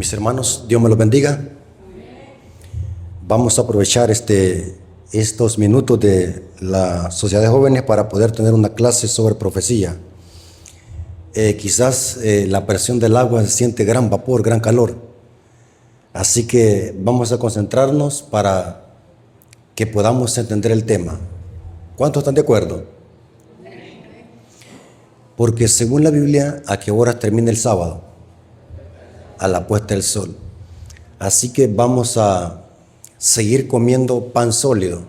Mis hermanos, Dios me los bendiga. Vamos a aprovechar estos minutos de la Sociedad de Jóvenes para poder tener una clase sobre profecía. Quizás la presión del agua se siente gran vapor, gran calor. Así que vamos a concentrarnos para que podamos entender el tema. ¿Cuántos están de acuerdo? Porque según la Biblia, ¿a qué hora termina el sábado? A la puesta del sol. Así que vamos a seguir comiendo pan sólido.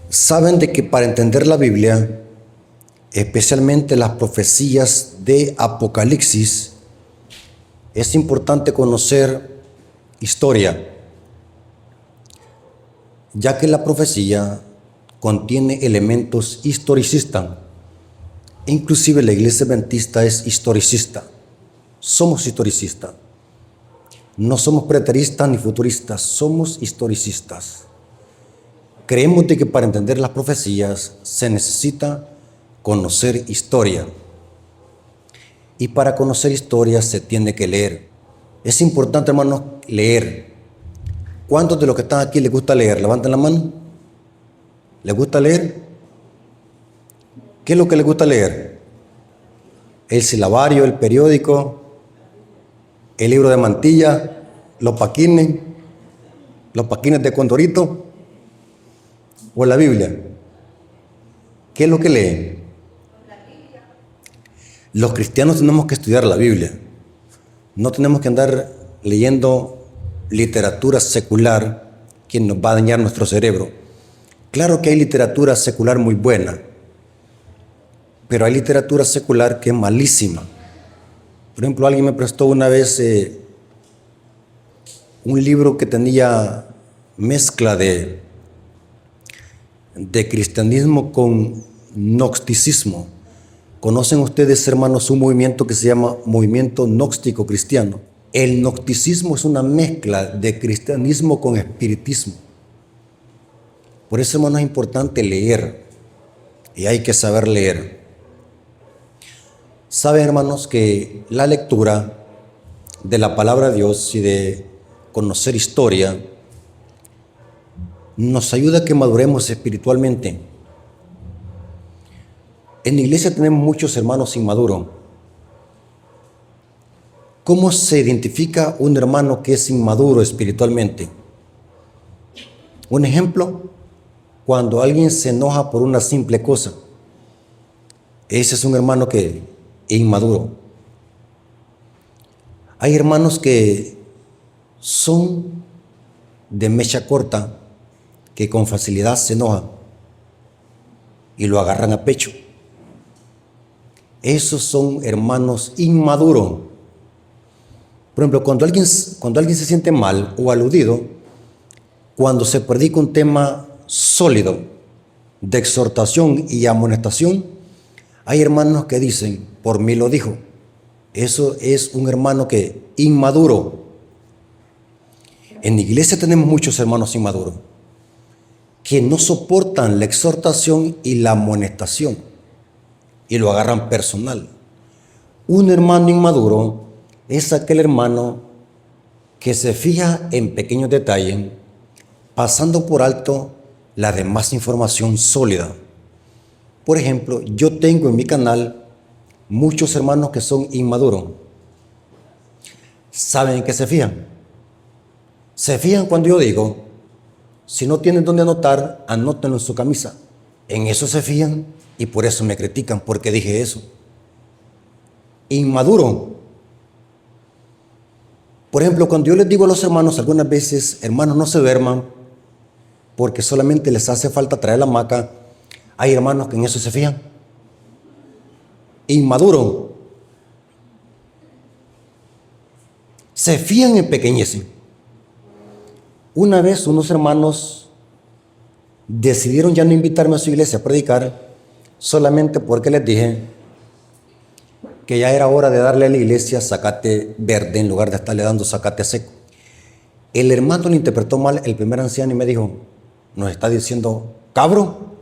Saben de que para entender la Biblia, especialmente las profecías de Apocalipsis, es importante conocer historia, ya que la profecía contiene elementos historicistas. Inclusive la Iglesia Adventista es historicista. Somos historicistas. No somos preteristas ni futuristas, somos historicistas. Creemos de que para entender las profecías se necesita conocer historia. Y para conocer historia se tiene que leer. Es importante, hermanos, leer. ¿Cuántos de los que están aquí les gusta leer? Levanten la mano. ¿Les gusta leer? ¿Qué es lo que les gusta leer? El silabario, el periódico, el libro de mantilla, los paquines de Condorito o la Biblia. ¿Qué es lo que leen? Los cristianos tenemos que estudiar la Biblia. No tenemos que andar leyendo literatura secular que nos va a dañar nuestro cerebro. Claro que hay literatura secular muy buena, pero hay literatura secular que es malísima. Por ejemplo, alguien me prestó una vez un libro que tenía mezcla de cristianismo con gnosticismo. ¿Conocen ustedes, hermanos, un movimiento que se llama Movimiento Gnóstico Cristiano? El gnosticismo es una mezcla de cristianismo con espiritismo. Por eso, hermanos, es importante leer y hay que saber leer. Saben, hermanos, que la lectura de la palabra de Dios y de conocer historia nos ayuda a que maduremos espiritualmente. En la iglesia tenemos muchos hermanos inmaduros. ¿Cómo se identifica un hermano que es inmaduro espiritualmente? Un ejemplo, cuando alguien se enoja por una simple cosa. Ese es un hermano que es inmaduro. Hay hermanos que son de mecha corta, que con facilidad se enojan y lo agarran a pecho. Esos son hermanos inmaduros. Por ejemplo, cuando alguien se siente mal o aludido, cuando se predica un tema sólido de exhortación y amonestación, hay hermanos que dicen, por mí lo dijo. Eso es un hermano que inmaduro. En la iglesia tenemos muchos hermanos inmaduros que no soportan la exhortación y la amonestación y lo agarran personal. Un hermano inmaduro es aquel hermano que se fija en pequeños detalles, pasando por alto la demás información sólida. Por ejemplo, yo tengo en mi canal muchos hermanos que son inmaduros. ¿Saben en qué se fijan? Se fijan cuando yo digo, si no tienen dónde anotar, anótenlo en su camisa. En eso se fijan y por eso me critican porque dije eso. Inmaduro. Por ejemplo, cuando yo les digo a los hermanos algunas veces, hermanos, no se duerman porque solamente les hace falta traer la hamaca, hay hermanos que en eso se fijan. Inmaduro. Se fijan en pequeñeces. Una vez unos hermanos decidieron ya no invitarme a su iglesia a predicar solamente porque les dije que ya era hora de darle a la iglesia zacate verde en lugar de estarle dando zacate seco. El hermano lo interpretó mal, el primer anciano, y me dijo, nos está diciendo cabro.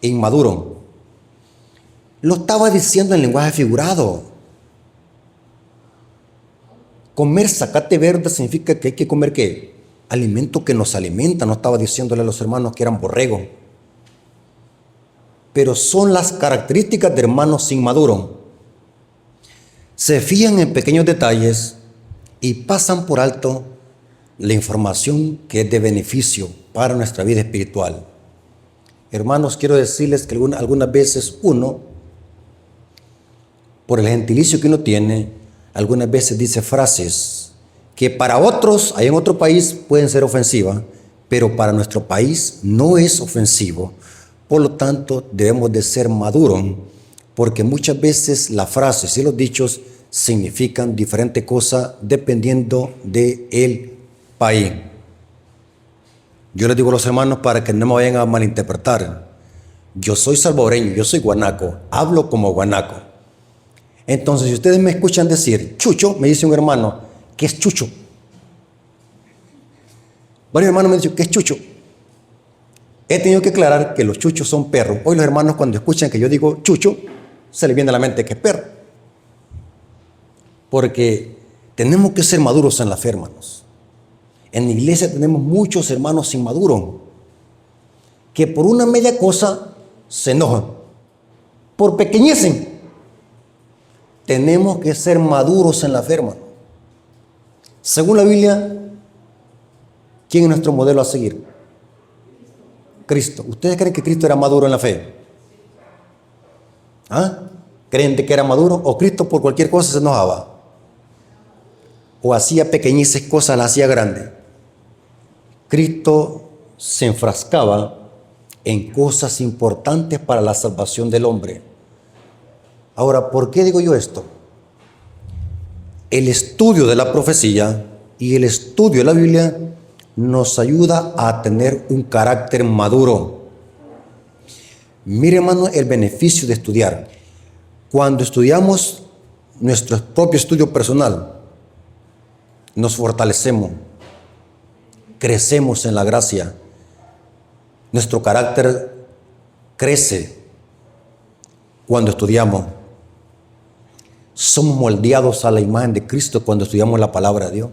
Inmaduro. Lo estaba diciendo en lenguaje figurado. Comer zacate verde significa que hay que comer ¿qué? Alimento que nos alimenta. No estaba diciéndole a los hermanos que eran borregos. Pero son las características de hermanos inmaduros. Se fijan en pequeños detalles y pasan por alto la información que es de beneficio para nuestra vida espiritual. Hermanos, quiero decirles que algunas veces uno, por el gentilicio que uno tiene, algunas veces dice frases que para otros, allá en otro país, pueden ser ofensivas, pero para nuestro país no es ofensivo. Por lo tanto, debemos de ser maduros, porque muchas veces las frases y los dichos significan diferentes cosas dependiendo del país. Yo les digo a los hermanos para que no me vayan a malinterpretar. Yo soy salvadoreño, yo soy guanaco, hablo como guanaco. Entonces, si ustedes me escuchan decir chucho, me dice un hermano, ¿qué es chucho? Varios hermanos me han dicho, ¿qué es chucho? He tenido que aclarar que los chuchos son perros. Hoy los hermanos cuando escuchan que yo digo chucho, se les viene a la mente que es perro. Porque tenemos que ser maduros en la fe, hermanos. En la iglesia tenemos muchos hermanos inmaduros que por una media cosa se enojan, por pequeñeces. Tenemos que ser maduros en la fe, hermano. Según la Biblia, ¿quién es nuestro modelo a seguir? Cristo. ¿Ustedes creen que Cristo era maduro en la fe? ¿Ah? ¿Creen que era maduro? ¿O Cristo por cualquier cosa se enojaba? ¿O hacía pequeñices cosas, las hacía grandes? Cristo se enfrascaba en cosas importantes para la salvación del hombre. Ahora, ¿por qué digo yo esto? El estudio de la profecía y el estudio de la Biblia nos ayuda a tener un carácter maduro. Mire, hermano, el beneficio de estudiar. Cuando estudiamos nuestro propio estudio personal, nos fortalecemos, crecemos en la gracia, nuestro carácter crece cuando estudiamos. Somos moldeados a la imagen de Cristo cuando estudiamos la palabra de Dios.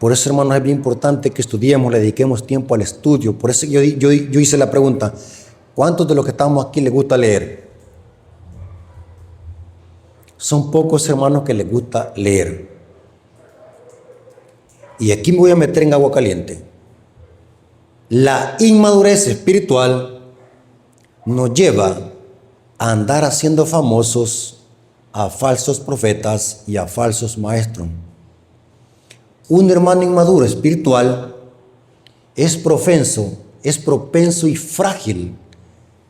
Por eso, hermanos, es bien importante que estudiemos, le dediquemos tiempo al estudio. Por eso yo hice la pregunta, ¿cuántos de los que estamos aquí les gusta leer? Son pocos, hermanos, que les gusta leer. Y aquí me voy a meter en agua caliente. La inmadurez espiritual nos lleva a andar haciendo famosos a falsos profetas y a falsos maestros. Un hermano inmaduro espiritual es propenso y frágil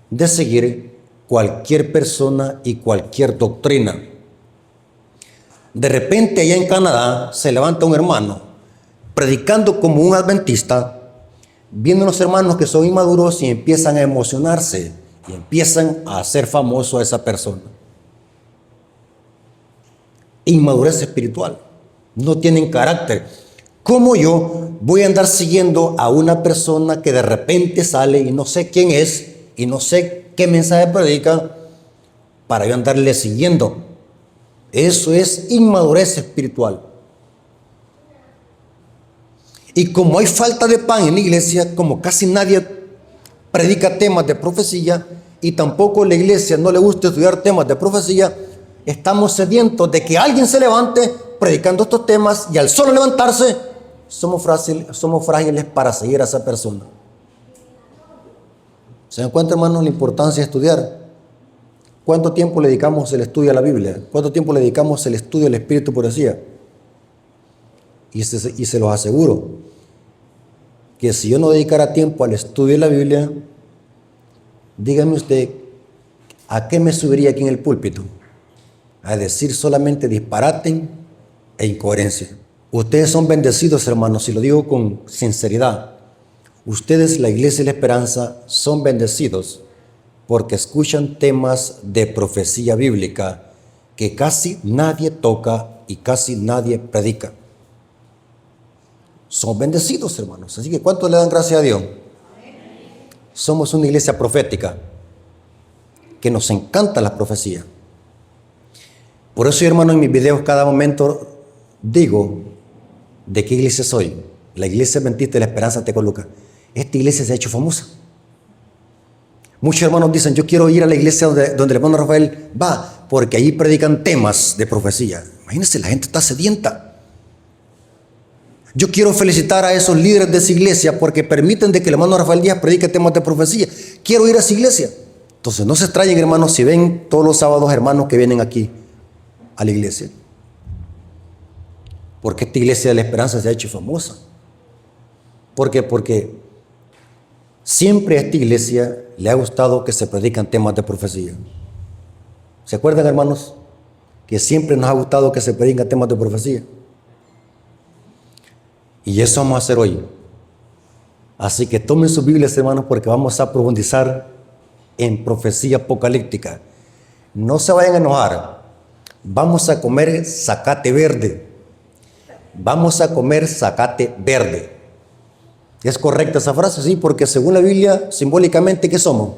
de seguir cualquier persona y cualquier doctrina. De repente allá en Canadá se levanta un hermano predicando como un adventista, viendo unos hermanos que son inmaduros y empiezan a emocionarse y empiezan a hacer famoso a esa persona. Inmadurez espiritual. No tienen carácter. ¿Cómo yo voy a andar siguiendo a una persona que de repente sale y no sé quién es y no sé qué mensaje predica para yo andarle siguiendo? Eso es inmadurez espiritual. Y como hay falta de pan en la iglesia, como casi nadie predica temas de profecía y tampoco a la iglesia no le gusta estudiar temas de profecía, estamos sedientos de que alguien se levante predicando estos temas y al solo levantarse somos frágiles para seguir a esa persona. ¿Se dan cuenta, hermanos, la importancia de estudiar? ¿Cuánto tiempo le dedicamos al estudio a la Biblia? ¿Cuánto tiempo le dedicamos al estudio del Espíritu por profecía? Y se los aseguro que si yo no dedicara tiempo al estudio de la Biblia, dígame usted, ¿a qué me subiría aquí en el púlpito? A decir solamente disparate e incoherencia. Ustedes son bendecidos, hermanos, y lo digo con sinceridad. Ustedes, la Iglesia de la Esperanza, son bendecidos porque escuchan temas de profecía bíblica que casi nadie toca y casi nadie predica. Son bendecidos, hermanos. Así que ¿cuánto le dan gracias a Dios? Somos una iglesia profética que nos encanta la profecía. Por eso, hermano, en mis videos cada momento Digo, ¿de qué iglesia soy? La iglesia adventista de la Esperanza Tecoluca. Esta iglesia se ha hecho famosa. Muchos hermanos dicen, yo quiero ir a la iglesia donde el hermano Rafael va, porque ahí predican temas de profecía. Imagínense, la gente está sedienta. Yo quiero felicitar a esos líderes de esa iglesia porque permiten de que el hermano Rafael Díaz predique temas de profecía. Quiero ir a esa iglesia. Entonces no se extrañen, hermanos, si ven todos los sábados hermanos que vienen aquí a la iglesia. Porque esta iglesia de la Esperanza se ha hecho famosa. ¿Por qué? Porque siempre a esta iglesia le ha gustado que se predican temas de profecía. ¿Se acuerdan, hermanos? Que siempre nos ha gustado que se predican temas de profecía. Y eso vamos a hacer hoy. Así que tomen sus Biblias, hermanos, porque vamos a profundizar en profecía apocalíptica. No se vayan a enojar. Vamos a comer zacate verde. Vamos a comer zacate verde. ¿Es correcta esa frase? Sí, porque según la Biblia, simbólicamente, ¿qué somos?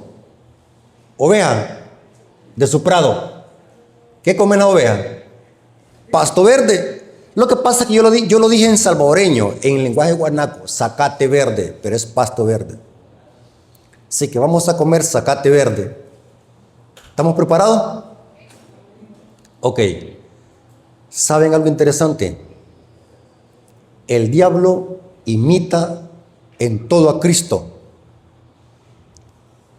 Oveja de su prado. ¿Qué comen la oveja? Pasto verde. Lo que pasa es que yo lo dije en salvadoreño, en el lenguaje guanaco, zacate verde, pero es pasto verde. Así que vamos a comer zacate verde. ¿Estamos preparados? Ok. ¿Saben algo interesante? El diablo imita en todo a Cristo.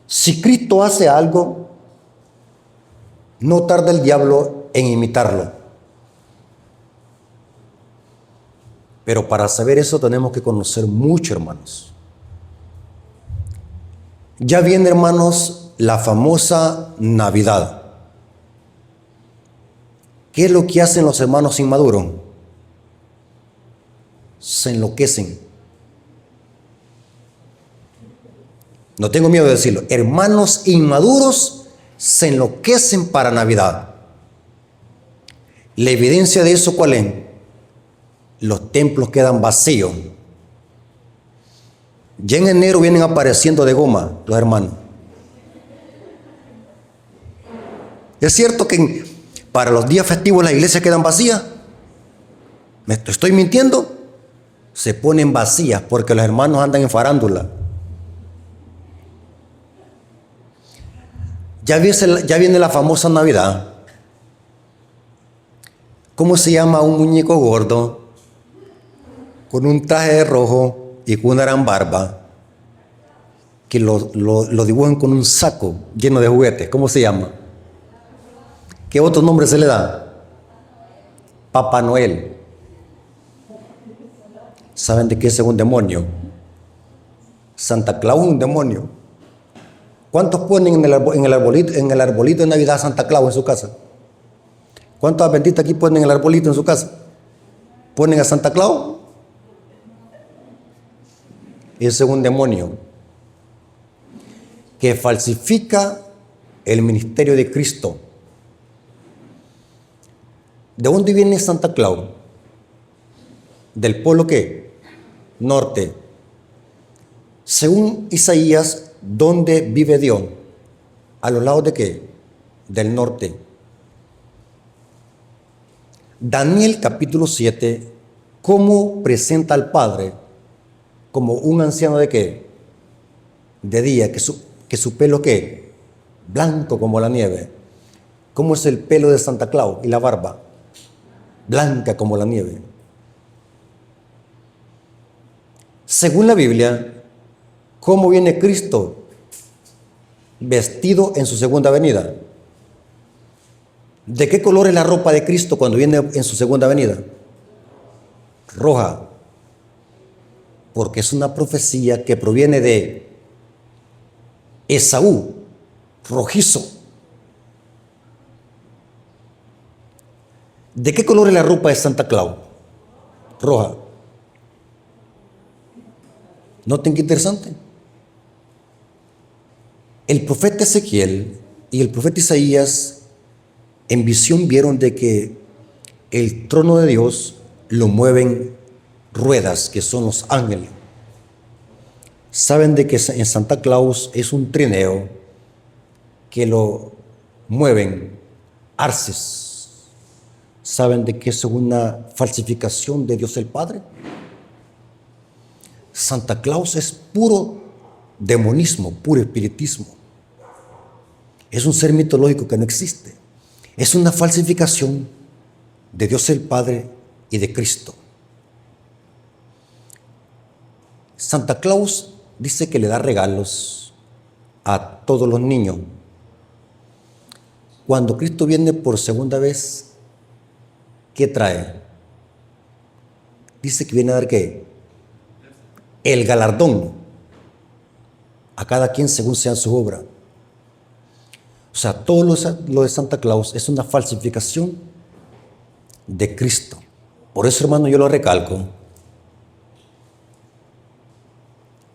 Si Cristo hace algo, no tarda el diablo en imitarlo. Pero para saber eso tenemos que conocer mucho, hermanos. Ya viene, hermanos, la famosa Navidad. ¿Qué es lo que hacen los hermanos inmaduros? Se enloquecen. No tengo miedo de decirlo. Hermanos inmaduros se enloquecen para Navidad. La evidencia de eso, ¿cuál es? Los templos quedan vacíos. Ya en enero vienen apareciendo de goma los hermanos. ¿Es cierto que para los días festivos las iglesias quedan vacías? ¿Me estoy mintiendo? Se ponen vacías porque los hermanos andan en farándula. Ya viene la famosa Navidad. ¿Cómo se llama un muñeco gordo con un traje de rojo y con una gran barba que lo dibujan con un saco lleno de juguetes? ¿Cómo se llama? ¿Qué otro nombre se le da? Papá Noel. ¿Saben de qué es un demonio? Santa Claus es un demonio. ¿Cuántos ponen en el arbolito de Navidad Santa Claus en su casa? ¿Cuántos adventistas aquí ponen el arbolito en su casa? ¿Ponen a Santa Claus? Ese es un demonio que falsifica el ministerio de Cristo. ¿De dónde viene Santa Claus? ¿Del polo qué? Norte. Según Isaías, ¿dónde vive Dios? ¿A los lados de qué? Del norte. Daniel capítulo 7, ¿cómo presenta al Padre? Como un anciano de qué? De día, que su pelo qué? Blanco como la nieve. ¿Cómo es el pelo de Santa Claus y la barba? Blanca como la nieve. Según la Biblia, ¿cómo viene Cristo vestido en su segunda venida? ¿De qué color es la ropa de Cristo cuando viene en su segunda venida? Roja. Porque es una profecía que proviene de Esaú, rojizo. ¿De qué color es la ropa de Santa Claus? Roja. Noten qué interesante. El profeta Ezequiel y el profeta Isaías en visión vieron de que el trono de Dios lo mueven ruedas, que son los ángeles. Saben de que en Santa Claus es un trineo que lo mueven arces. ¿Saben de que eso es una falsificación de Dios el Padre? Santa Claus es puro demonismo, puro espiritismo. Es un ser mitológico que no existe. Es una falsificación de Dios el Padre y de Cristo. Santa Claus dice que le da regalos a todos los niños. Cuando Cristo viene por segunda vez, ¿qué trae? Dice que viene a dar ¿qué? El galardón a cada quien según sea su obra. O sea, todo lo de Santa Claus es una falsificación de Cristo. Por eso, hermano, yo lo recalco,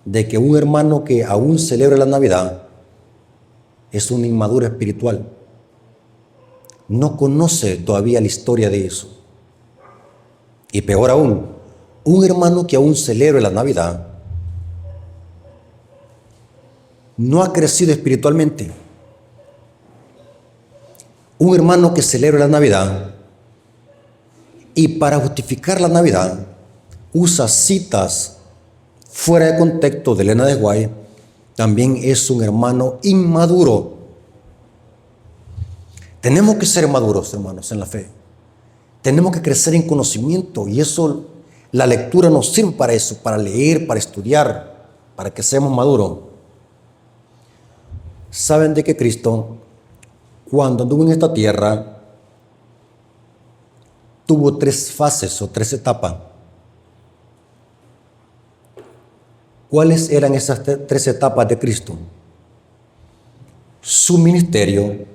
de que un hermano que aún celebra la Navidad es un inmaduro espiritual. No conoce todavía la historia de eso. Y peor aún, un hermano que aún celebra la Navidad no ha crecido espiritualmente. Un hermano que celebra la Navidad y para justificar la Navidad usa citas fuera de contexto de Elena de White, también es un hermano inmaduro. Tenemos que ser maduros, hermanos, en la fe. Tenemos que crecer en conocimiento y eso, la lectura nos sirve para eso, para leer, para estudiar, para que seamos maduros. ¿Saben de que Cristo, cuando anduvo en esta tierra, tuvo 3 fases o 3 etapas? ¿Cuáles eran esas 3 etapas de Cristo? Su ministerio,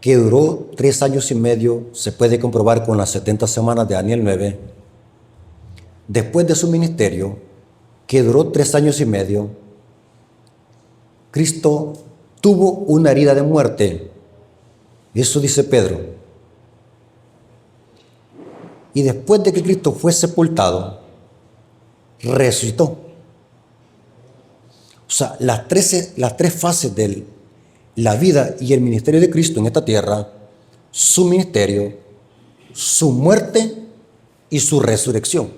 que duró 3 años y medio, se puede comprobar con las 70 semanas de Daniel 9. Después de su ministerio, que duró 3 años y medio, Cristo tuvo una herida de muerte. Eso dice Pedro. Y después de que Cristo fue sepultado, resucitó. O sea, las tres fases de la vida y el ministerio de Cristo en esta tierra, su ministerio, su muerte y su resurrección.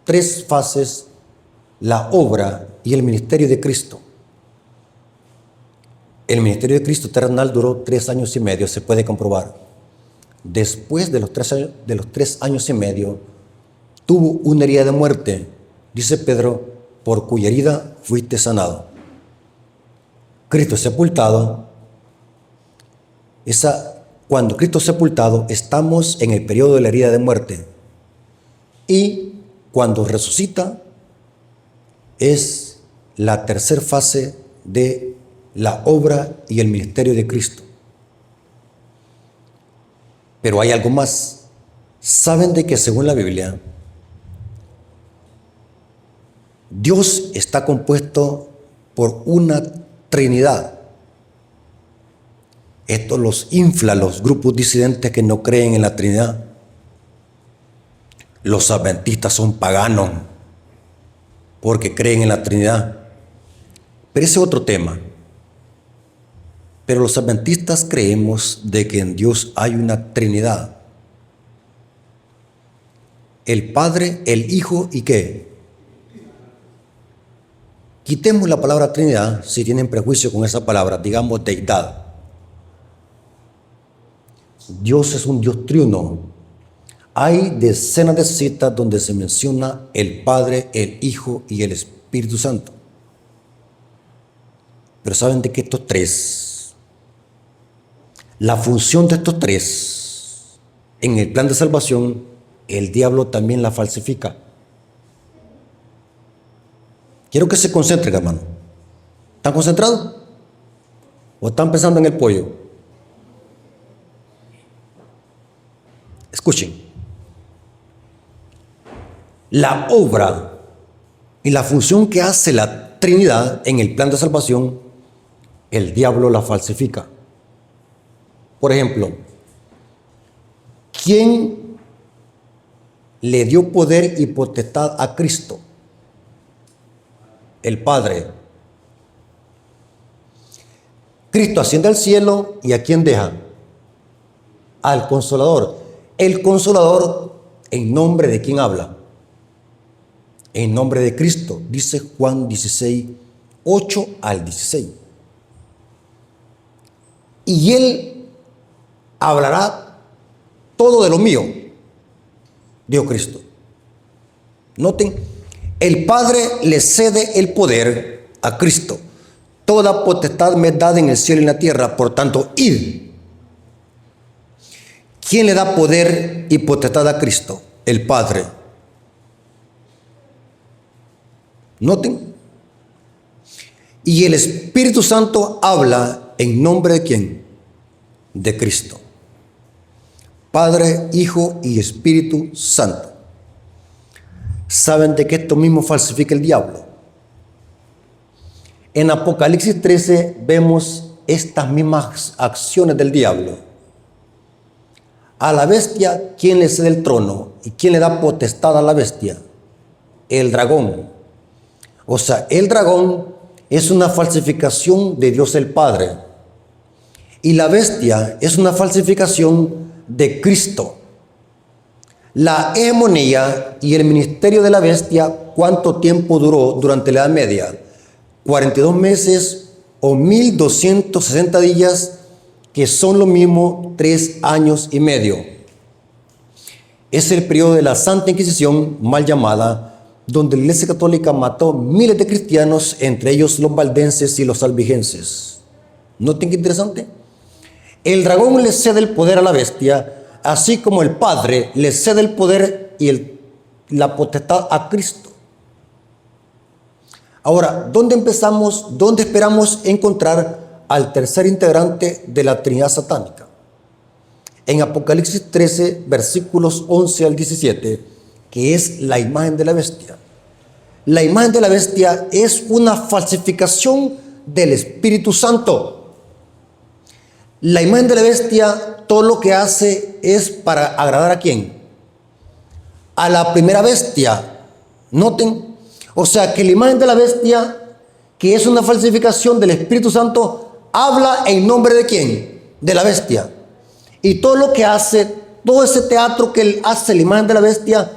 3 fases, la obra y el ministerio de Cristo. El ministerio de Cristo terrenal duró 3 años y medio, se puede comprobar. Después de los 3 años y medio, tuvo una herida de muerte, dice Pedro, por cuya herida fuiste sanado. Cristo es sepultado. Cuando Cristo es sepultado, estamos en el periodo de la herida de muerte. Y cuando resucita, es la tercera fase de la obra y el ministerio de Cristo. Pero hay algo más. ¿Saben de que según la Biblia, Dios está compuesto por una Trinidad? Esto los infla los grupos disidentes que no creen en la Trinidad. Los adventistas son paganos porque creen en la Trinidad. Pero ese es otro tema. Pero los adventistas creemos de que en Dios hay una Trinidad. El Padre, el Hijo y ¿qué? Quitemos la palabra Trinidad, si tienen prejuicio con esa palabra, digamos deidad. Dios es un Dios triuno. Hay decenas de citas donde se menciona el Padre, el Hijo y el Espíritu Santo. Pero saben de que estos 3, la función de estos 3, en el plan de salvación, el diablo también la falsifica. Quiero que se concentren, hermano. ¿Están concentrados? ¿O están pensando en el pollo? Escuchen. La obra y la función que hace la Trinidad en el plan de salvación, el diablo la falsifica. Por ejemplo, ¿quién le dio poder y potestad a Cristo? El Padre. Cristo asciende al cielo y ¿a quién deja? Al Consolador. El Consolador, ¿en nombre de quién habla? En nombre de Cristo, dice Juan 16, 8 al 16. Y Él hablará todo de lo mío, dijo Cristo. Noten, el Padre le cede el poder a Cristo. Toda potestad me es dada en el cielo y en la tierra, por tanto, id. ¿Quién le da poder y potestad a Cristo? El Padre. Noten. Y el Espíritu Santo habla en nombre de ¿quién? De Cristo. Padre, Hijo y Espíritu Santo. ¿Saben de qué esto mismo falsifica el diablo? En Apocalipsis 13 vemos estas mismas acciones del diablo. A la bestia, ¿quién le cede el trono? ¿Y quién le da potestad a la bestia? El dragón. O sea, el dragón es una falsificación de Dios el Padre. Y la bestia es una falsificación de Cristo. La hegemonía y el ministerio de la bestia, ¿cuánto tiempo duró durante la Edad Media? 42 meses o 1260 días, que son lo mismo 3 años y medio. Es el periodo de la Santa Inquisición, mal llamada, donde la Iglesia Católica mató miles de cristianos, entre ellos los valdenses y los albigenses. ¿Noten qué interesante? El dragón le cede el poder a la bestia, así como el Padre le cede el poder y la potestad a Cristo. Ahora, ¿dónde esperamos encontrar al tercer integrante de la Trinidad satánica? En Apocalipsis 13, versículos 11 al 17, que es la imagen de la bestia. La imagen de la bestia es una falsificación del Espíritu Santo. La imagen de la bestia, todo lo que hace es para agradar ¿a quién? A la primera bestia. Noten. O sea, que la imagen de la bestia, que es una falsificación del Espíritu Santo, habla en nombre de ¿quién? De la bestia. Y todo lo que hace, todo ese teatro que él hace, la imagen de la bestia,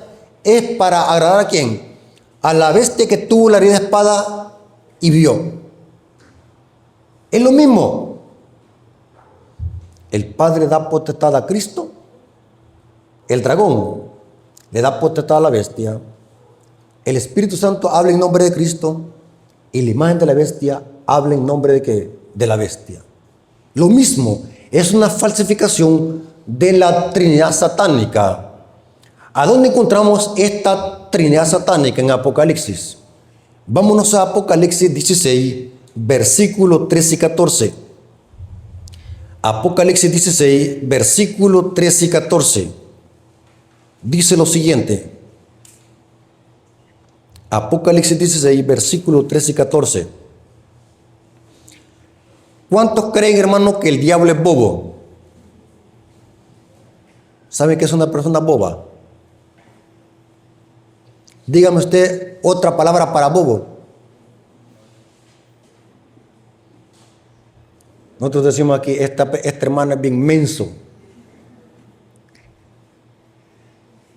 es para agradar ¿a quién? A la bestia que tuvo la herida de espada y vio. Es lo mismo. El Padre da potestad a Cristo. El dragón le da potestad a la bestia. El Espíritu Santo habla en nombre de Cristo. Y la imagen de la bestia habla en nombre de ¿qué? De la bestia. Lo mismo, es una falsificación de la Trinidad satánica. ¿A dónde encontramos esta Trinidad satánica en Apocalipsis? Vámonos a Apocalipsis 16, versículos 13 y 14. Apocalipsis 16, versículos 13 y 14. Dice lo siguiente. Apocalipsis 16, versículos 13 y 14. ¿Cuántos creen, hermanos, que el diablo es bobo? ¿Saben que es una persona boba? Dígame usted otra palabra para bobo. Nosotros decimos aquí, esta hermana es bien menso.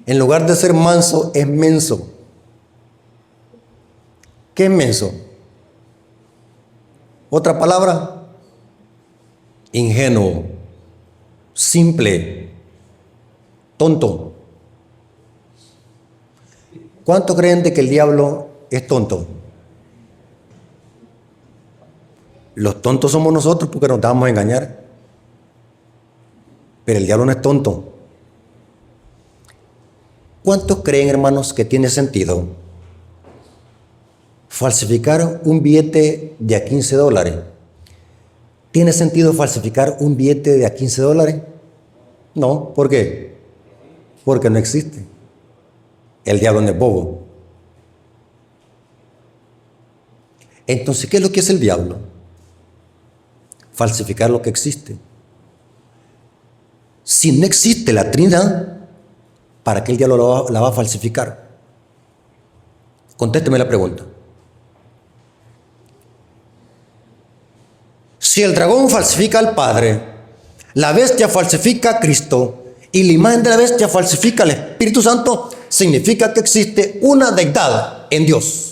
En lugar de ser manso, es menso. ¿Qué es menso? Otra palabra. Ingenuo, simple, tonto. ¿Cuántos creen de que el diablo es tonto? Los tontos somos nosotros porque nos damos a engañar. Pero el diablo no es tonto. ¿Cuántos creen, hermanos, que tiene sentido falsificar un billete de a $15? ¿Tiene sentido falsificar un billete de a $15? No, ¿por qué? Porque no existe. El diablo no es bobo. Entonces, ¿qué es lo que es el diablo? Falsificar lo que existe. Si no existe la Trinidad, ¿para qué el diablo la va a falsificar? Contésteme la pregunta. Si el dragón falsifica al Padre, la bestia falsifica a Cristo y la imagen de la bestia falsifica al Espíritu Santo, significa que existe una deidad en Dios.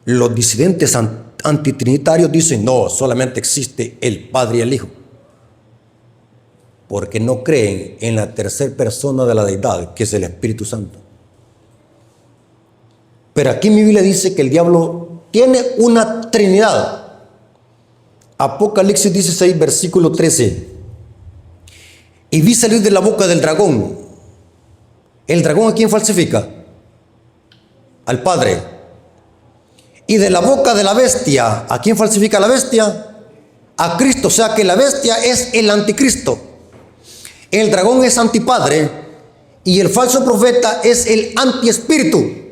Los disidentes antitrinitarios dicen, no, solamente existe el Padre y el Hijo, porque no creen en la tercera persona de la deidad, que es el Espíritu Santo. Pero aquí mi Biblia dice que el diablo tiene una trinidad. Apocalipsis 16, versículo 13. Y vi salir de la boca del dragón. ¿El dragón a quién falsifica? Al Padre. Y de la boca de la bestia, ¿a quién falsifica la bestia? A Cristo. O sea que la bestia es el anticristo. El dragón es antipadre y el falso profeta es el antiespíritu.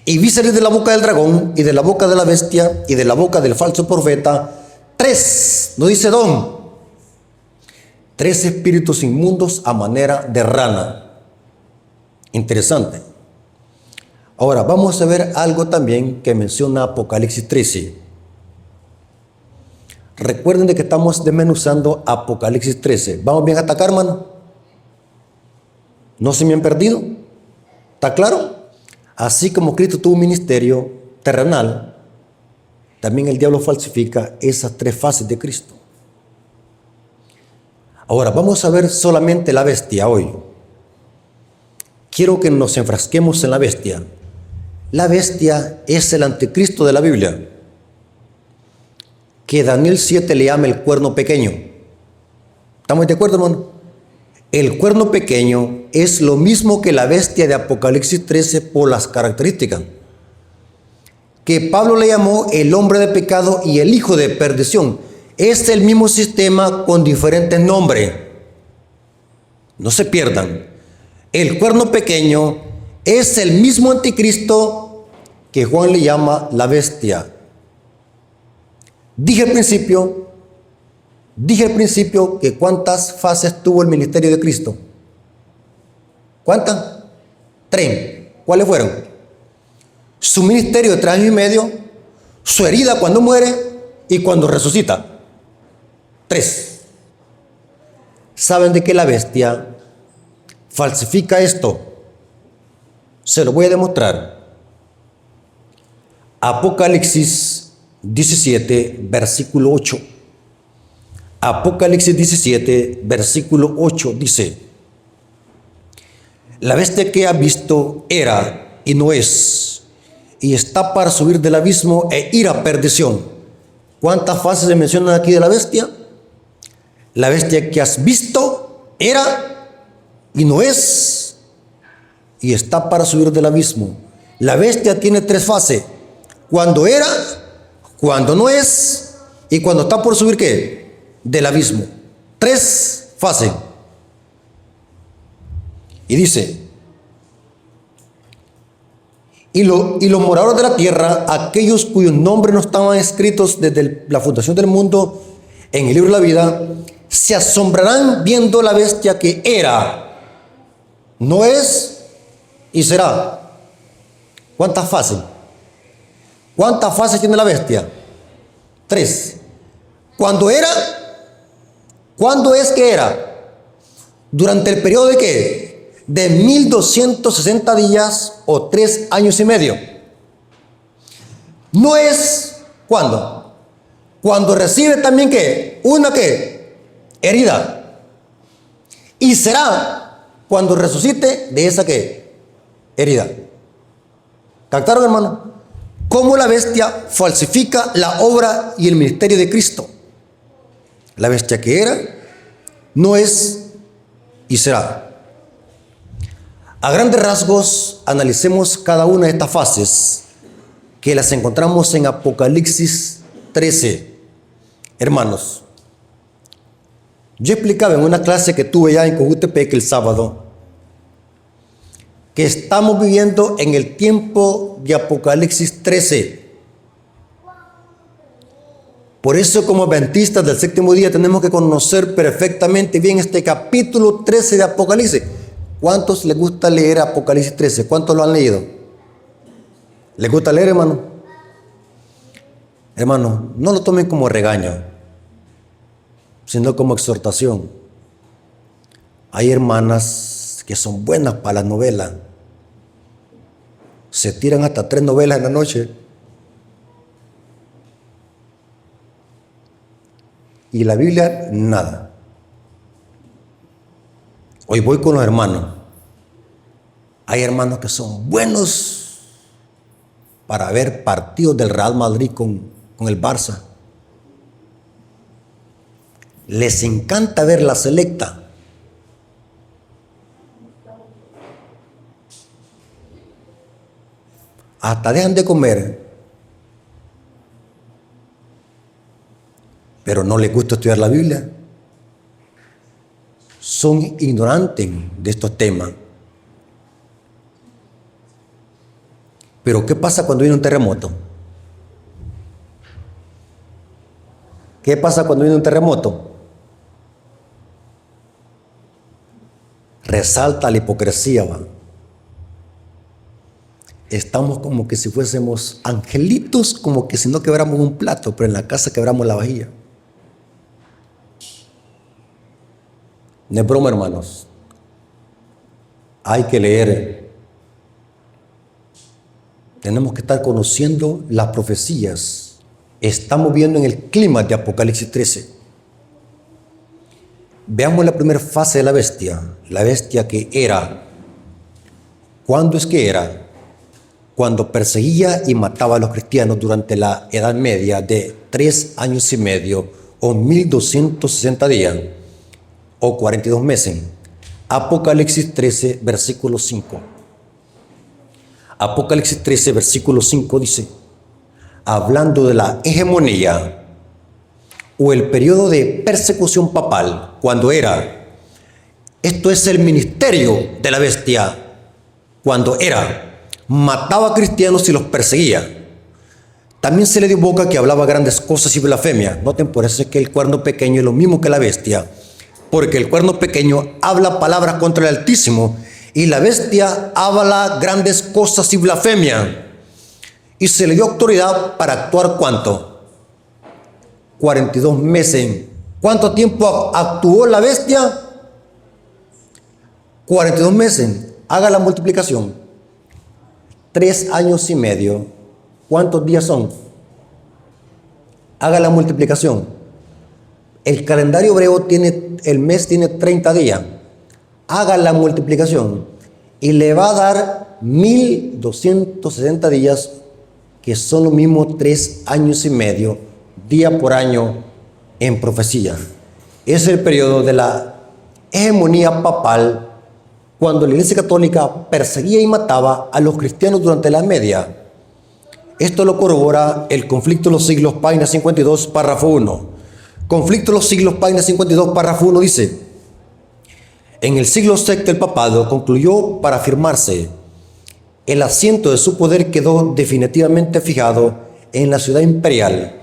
Y vi salir de la boca del dragón y de la boca de la bestia y de la boca del falso profeta 3, no dice don, 3 espíritus inmundos a manera de rana. Interesante. Ahora vamos a ver algo también que menciona Apocalipsis 13. Recuerden de que estamos desmenuzando Apocalipsis 13. ¿Vamos bien hasta acá, hermano? ¿No se me han perdido? ¿Está claro? Así como Cristo tuvo un ministerio terrenal, también el diablo falsifica esas 3 fases de Cristo. Ahora, vamos a ver solamente la bestia hoy. Quiero que nos enfrasquemos en la bestia. La bestia es el anticristo de la Biblia, que Daniel 7 le llama el cuerno pequeño. ¿Estamos de acuerdo, hermano? El cuerno pequeño es lo mismo que la bestia de Apocalipsis 13 por las características, que Pablo le llamó el hombre de pecado y el hijo de perdición. Es el mismo sistema con diferentes nombres. No se pierdan. El cuerno pequeño es el mismo anticristo que Juan le llama la bestia. Dije al principio que ¿cuántas fases tuvo el ministerio de Cristo? ¿Cuántas? 3. ¿Cuáles fueron? Su ministerio de 3 años y medio, su herida cuando muere y cuando resucita. 3. ¿Saben de qué la bestia falsifica esto? Se lo voy a demostrar. Apocalipsis 17, versículo 8. Apocalipsis 17, versículo 8 dice: la bestia que ha visto era y no es, y está para subir del abismo e ir a perdición. ¿Cuántas fases se mencionan aquí de la bestia? La bestia que has visto era y no es, y está para subir del abismo. La bestia tiene 3 fases: cuando era, cuando no es y cuando está por subir ¿qué? Del abismo. 3 fases. Y dice: y los moradores de la tierra, aquellos cuyos nombres no estaban escritos desde la fundación del mundo en el libro de la vida, se asombrarán viendo la bestia que era, no es y será. ¿Cuántas fases? ¿Cuántas fases tiene la bestia? 3. Cuando era, ¿cuándo es que era? Durante el periodo de ¿qué? De 1260 días o 3 años y medio. No es, ¿cuándo? Cuando recibe también ¿qué? Una ¿qué? Herida. Y será cuando resucite de esa ¿qué? Herida. ¿Captaron, hermano? Cómo la bestia falsifica la obra y el ministerio de Cristo. La bestia que era, no es y será. A grandes rasgos, analicemos cada una de estas fases que las encontramos en Apocalipsis 13. Hermanos, yo explicaba en una clase que tuve ya en Cojutepec el sábado que estamos viviendo en el tiempo de Apocalipsis 13. Por eso, como adventistas del séptimo día, tenemos que conocer perfectamente bien este capítulo 13 de Apocalipsis. ¿Cuántos les gusta leer Apocalipsis 13? ¿Cuántos lo han leído? ¿Les gusta leer, hermano? Hermano, no lo tomen como regaño. sino como exhortación. Hay hermanas que son buenas para la novela. Se tiran hasta 3 novelas en la noche. Y la Biblia, nada. Hoy voy con los hermanos. Hay hermanos que son buenos para ver partidos del Real Madrid con el Barça. Les encanta ver la selecta. Hasta dejan de comer, pero no les gusta estudiar la Biblia. Son ignorantes de estos temas. Pero ¿qué pasa cuando viene un terremoto? ¿Qué pasa cuando viene un terremoto? Resalta la hipocresía, ¿va? Estamos como que si fuésemos angelitos, como que si no quebramos un plato, pero en la casa quebramos la vajilla. No es broma, hermanos. Hay que leer. Tenemos que estar conociendo las profecías. Estamos viendo en el clima de Apocalipsis 13. Veamos la primera fase de la bestia. La bestia que era. ¿Cuándo es que era? Cuando perseguía y mataba a los cristianos durante la Edad Media de 3 años y medio o 1260 días o 42 meses. Apocalipsis 13, versículo 5. Apocalipsis 13, versículo 5 dice, hablando de la hegemonía o el periodo de persecución papal, cuando era, esto es el ministerio de la bestia, cuando era, mataba a cristianos y los perseguía. También se le dio boca que hablaba grandes cosas y blasfemia. Noten, por eso es que el cuerno pequeño es lo mismo que la bestia, porque el cuerno pequeño habla palabras contra el Altísimo y la bestia habla grandes cosas y blasfemia. Y se le dio autoridad para actuar ¿cuánto? 42 meses. ¿Cuánto tiempo actuó la bestia? 42 meses. Haga la multiplicación. 3 años y medio. ¿Cuántos días son? Haga la multiplicación. El calendario hebreo el mes tiene 30 días. Haga la multiplicación y le va a dar 1260 días, que son lo mismo 3 años y medio, día por año en profecía. Es el periodo de la hegemonía papal, cuando la Iglesia Católica perseguía y mataba a los cristianos durante la Media. Esto lo corrobora el Conflicto de los Siglos, página 52, párrafo 1. Conflicto de los Siglos, página 52, párrafo 1 dice, en el siglo VI el papado concluyó para afirmarse. El asiento de su poder quedó definitivamente fijado en la ciudad imperial,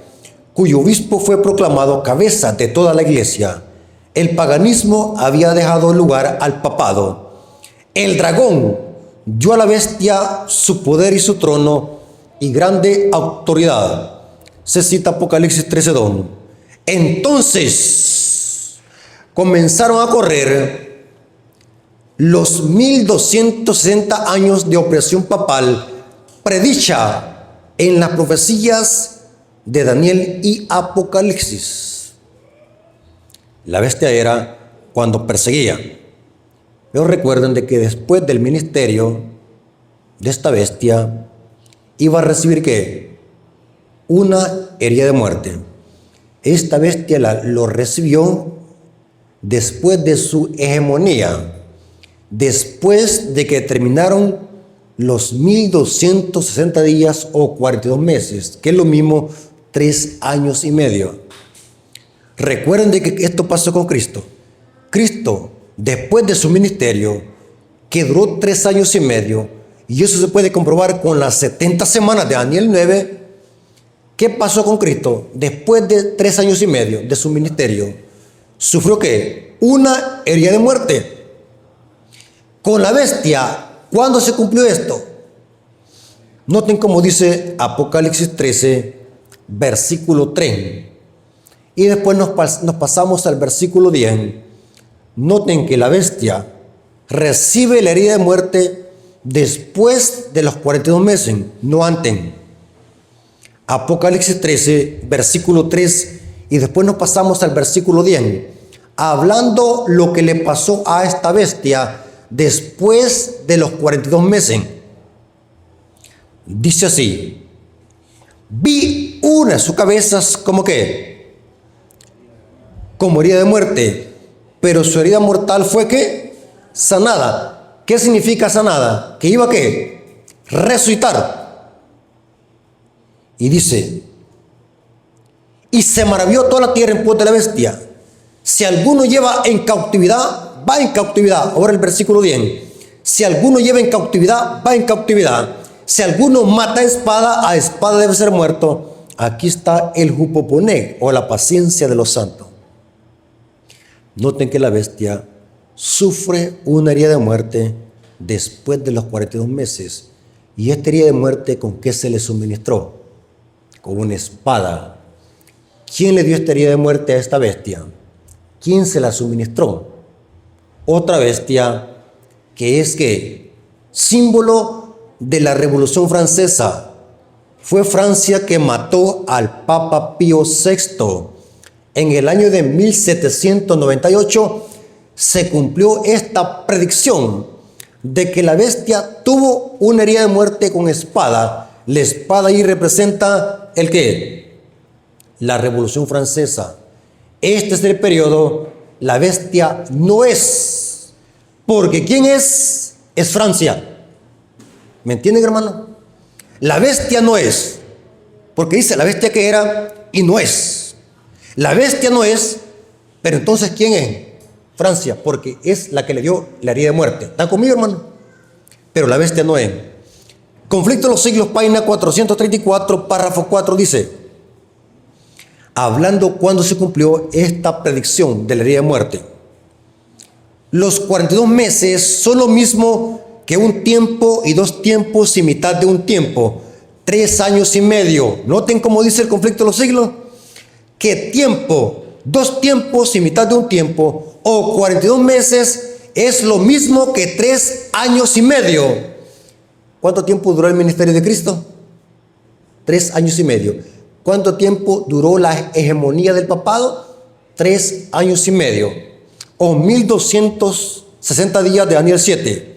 cuyo obispo fue proclamado cabeza de toda la iglesia. El paganismo había dejado lugar al papado. El dragón dio a la bestia su poder y su trono y grande autoridad. Se cita Apocalipsis 13:2. Entonces comenzaron a correr los 1260 años de opresión papal predicha en las profecías de Daniel y Apocalipsis. La bestia era cuando perseguía. Pero recuerden de que después del ministerio de esta bestia iba a recibir ¿qué? Una herida de muerte. Esta bestia lo recibió después de su hegemonía. Después de que terminaron los 1260 días o 42 meses, que es lo mismo 3 años y medio. Recuerden de que esto pasó con Cristo. Cristo, después de su ministerio, que duró 3 años y medio, y eso se puede comprobar con las 70 semanas de Daniel 9, ¿qué pasó con Cristo? Después de 3 años y medio de su ministerio, sufrió ¿qué? Una herida de muerte. Con la bestia, ¿cuándo se cumplió esto? Noten cómo dice Apocalipsis 13, versículo 3. Y después nos pasamos al versículo 10. Noten que la bestia recibe la herida de muerte después de los 42 meses, no antes. Apocalipsis 13, versículo 3, y después nos pasamos al versículo 10, hablando lo que le pasó a esta bestia después de los 42 meses. Dice así: vi una de sus cabezas como que, como herida de muerte, pero su herida mortal fue que sanada. ¿Qué significa sanada? Que iba a qué, resucitar. Y dice: y se maravilló toda la tierra en pos de la bestia. Si alguno lleva en cautividad, va en cautividad. Ahora el versículo 10. Si alguno lleva en cautividad, va en cautividad. Si alguno mata a espada debe ser muerto. Aquí está el jupoponé, o la paciencia de los santos. Noten que la bestia sufre una herida de muerte después de los 42 meses. Y esta herida de muerte, ¿con qué se le suministró? Con una espada. ¿Quién le dio esta herida de muerte a esta bestia? ¿Quién se la suministró? Otra bestia que es que símbolo de la Revolución Francesa. Fue Francia que mató al Papa Pío VI. En el año de 1798 se cumplió esta predicción de que la bestia tuvo una herida de muerte con espada. La espada ahí representa ¿el qué? La Revolución Francesa. Este es el periodo. La bestia no es, porque ¿quién es? Es Francia. ¿Me entienden, hermano? La bestia no es, porque dice la bestia que era y no es. La bestia no es, pero entonces ¿quién es? Francia, porque es la que le dio la herida de muerte. ¿Está conmigo, hermano? Pero la bestia no es. Conflicto de los siglos, página 434, párrafo 4 dice: hablando cuando se cumplió esta predicción de la herida de muerte. Los 42 meses son lo mismo que un tiempo y 2 tiempos y mitad de un tiempo, 3 años y medio. Noten cómo dice el conflicto de los siglos, que tiempo, 2 tiempos y mitad de un tiempo, o 42 meses, es lo mismo que 3 años y medio. ¿Cuánto tiempo duró el ministerio de Cristo? 3 años y medio. ¿Cuánto tiempo duró la hegemonía del papado? 3 años y medio, o 1260 días de Daniel 7.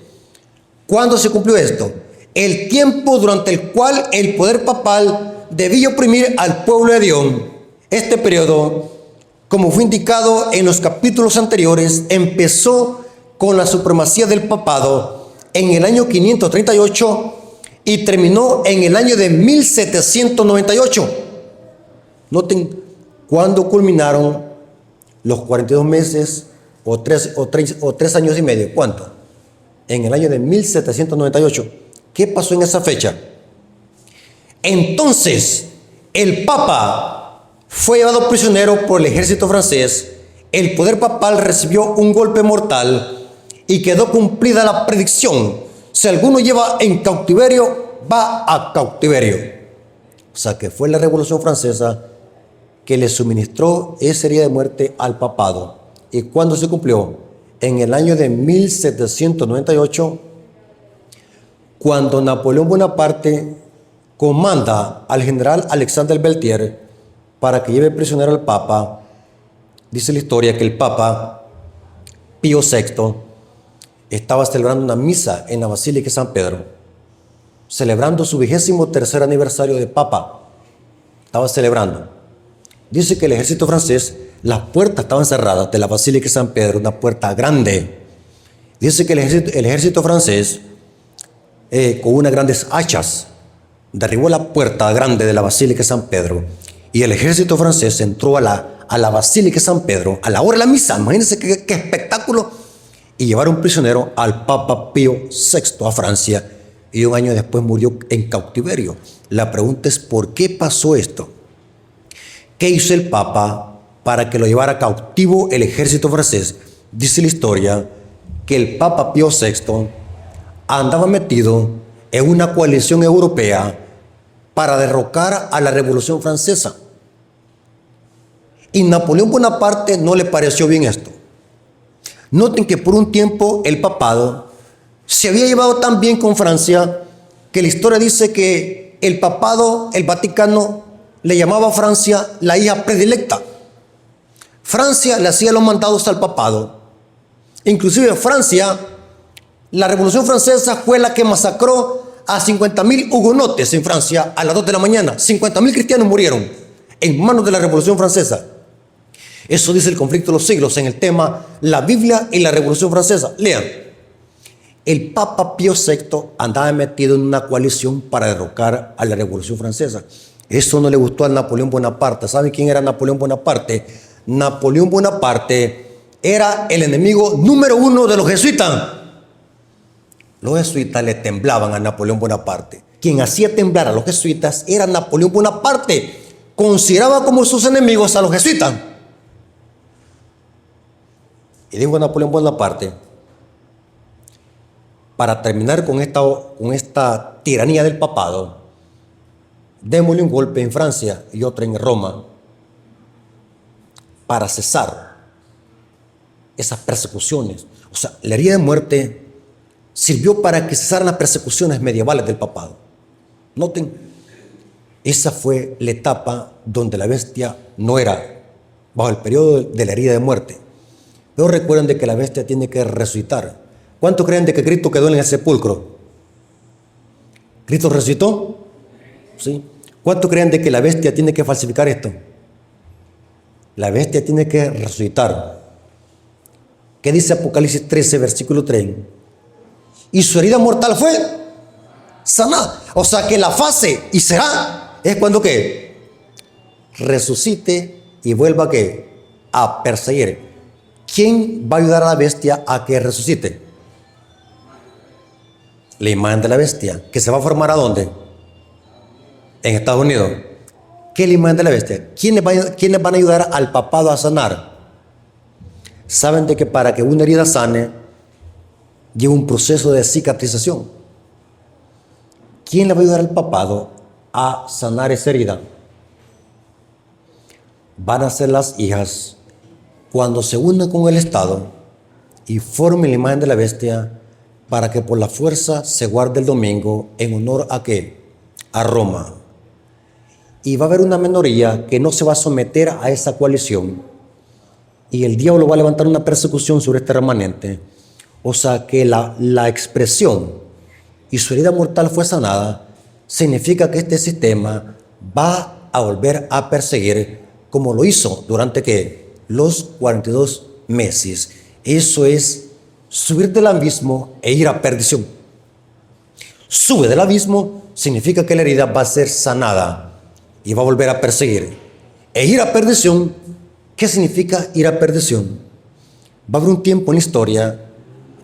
¿Cuándo se cumplió esto? El tiempo durante el cual el poder papal debía oprimir al pueblo de Dios. Este periodo, como fue indicado en los capítulos anteriores, empezó con la supremacía del papado en el año 538 y terminó en el año de 1798. Noten cuándo culminaron los 42 meses o 3 años y medio. ¿Cuánto? En el año de 1798. ¿Qué pasó en esa fecha? Entonces, el Papa fue llevado prisionero por el ejército francés. El poder papal recibió un golpe mortal y quedó cumplida la predicción: si alguno lleva en cautiverio, va a cautiverio. O sea que fue la Revolución Francesa que le suministró esa herida de muerte al papado. ¿Y cuándo se cumplió? En el año de 1798, cuando Napoleón Bonaparte comanda al general Alexandre Beltier para que lleve prisionero al Papa. Dice la historia que el Papa Pío VI estaba celebrando una misa en la Basílica de San Pedro, celebrando su 23º aniversario de Papa. Estaba celebrando. Dice que el ejército francés, las puertas estaban cerradas de la Basílica de San Pedro, una puerta grande. Dice que el ejército francés, con unas grandes hachas, derribó la puerta grande de la Basílica de San Pedro. Y el ejército francés entró a la Basílica de San Pedro a la hora de la misa. Imagínense qué espectáculo. Y llevaron prisionero al Papa Pío VI a Francia. Y un año después murió en cautiverio. La pregunta es: ¿por qué pasó esto? ¿Qué hizo el Papa para que lo llevara cautivo el ejército francés? Dice la historia que el Papa Pío VI andaba metido en una coalición europea para derrocar a la Revolución Francesa. Y Napoleón Bonaparte no le pareció bien esto. Noten que por un tiempo el papado se había llevado tan bien con Francia que la historia dice que el papado, el Vaticano, le llamaba a Francia la hija predilecta. Francia le hacía los mandados al papado. Inclusive Francia, la Revolución Francesa fue la que masacró a 50.000 hugonotes en Francia a las 2 de la mañana. 50.000 cristianos murieron en manos de la Revolución Francesa. Eso dice el conflicto de los siglos en el tema la Biblia y la Revolución Francesa. Lean. El Papa Pío VI andaba metido en una coalición para derrocar a la Revolución Francesa. Eso no le gustó a Napoleón Bonaparte. ¿Saben quién era Napoleón Bonaparte? Napoleón Bonaparte era el enemigo número 1 de los jesuitas. Los jesuitas le temblaban a Napoleón Bonaparte. Quien hacía temblar a los jesuitas era Napoleón Bonaparte. Consideraba como sus enemigos a los jesuitas. Y dijo Napoleón Bonaparte, para terminar con esta tiranía del papado, démosle un golpe en Francia y otro en Roma para cesar esas persecuciones. O sea, la herida de muerte sirvió para que cesaran las persecuciones medievales del papado. Noten, esa fue la etapa donde la bestia no era bajo el periodo de la herida de muerte. Pero recuerden de que la bestia tiene que resucitar. ¿Cuántos creen de que Cristo quedó en el sepulcro? ¿Cristo resucitó? ¿Sí? ¿Cuántos creen de que la bestia tiene que falsificar esto? La bestia tiene que resucitar. ¿Qué dice Apocalipsis 13, versículo 3? Y su herida mortal fue sanada. O sea que la fase y será es cuando que resucite y vuelva a perseguir. ¿Quién va a ayudar a la bestia a que resucite? La imagen de la bestia, que se va a formar ¿a dónde? En Estados Unidos. ¿Qué es la imagen de la bestia? ¿Quiénes van a ayudar al papado a sanar? Saben de que para que una herida sane, lleva un proceso de cicatrización. ¿Quién le va a ayudar al papado a sanar esa herida? Van a ser las hijas cuando se unan con el Estado y formen la imagen de la bestia para que por la fuerza se guarde el domingo en honor a ¿qué? A Roma. Y va a haber una minoría que no se va a someter a esa coalición y el diablo va a levantar una persecución sobre este remanente. O sea que la expresión y su herida mortal fue sanada significa que este sistema va a volver a perseguir como lo hizo durante ¿qué? Los 42 meses. Eso es subir del abismo e ir a perdición. Sube del abismo significa que la herida va a ser sanada y va a volver a perseguir. E ir a perdición, ¿qué significa ir a perdición? Va a haber un tiempo en la historia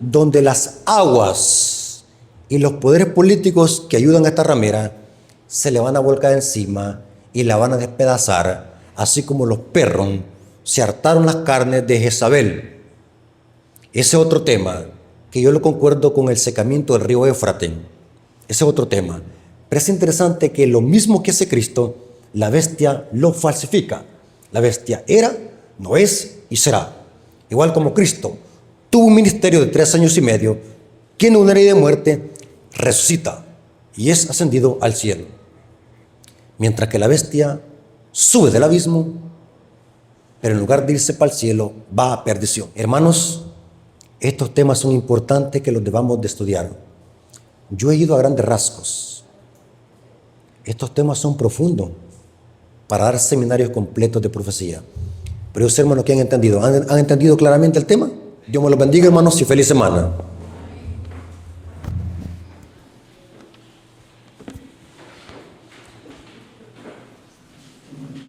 donde las aguas y los poderes políticos que ayudan a esta ramera se le van a volcar encima y la van a despedazar, así como los perros se hartaron las carnes de Jezabel. Ese es otro tema, que yo lo concuerdo con el secamiento del río Éufrates. Ese es otro tema. Pero es interesante que lo mismo que hace Cristo, la bestia lo falsifica. La bestia era, no es y será. Igual como Cristo tuvo un ministerio de 3 años y medio, tiene una herida de muerte, resucita y es ascendido al cielo. Mientras que la bestia sube del abismo, pero en lugar de irse para el cielo, va a perdición. Hermanos, estos temas son importantes que los debamos de estudiar. Yo he ido a grandes rasgos. Estos temas son profundos para dar seminarios completos de profecía. Pero yo sé, hermanos, que han entendido claramente el tema. Dios me los bendiga, hermanos, y feliz semana.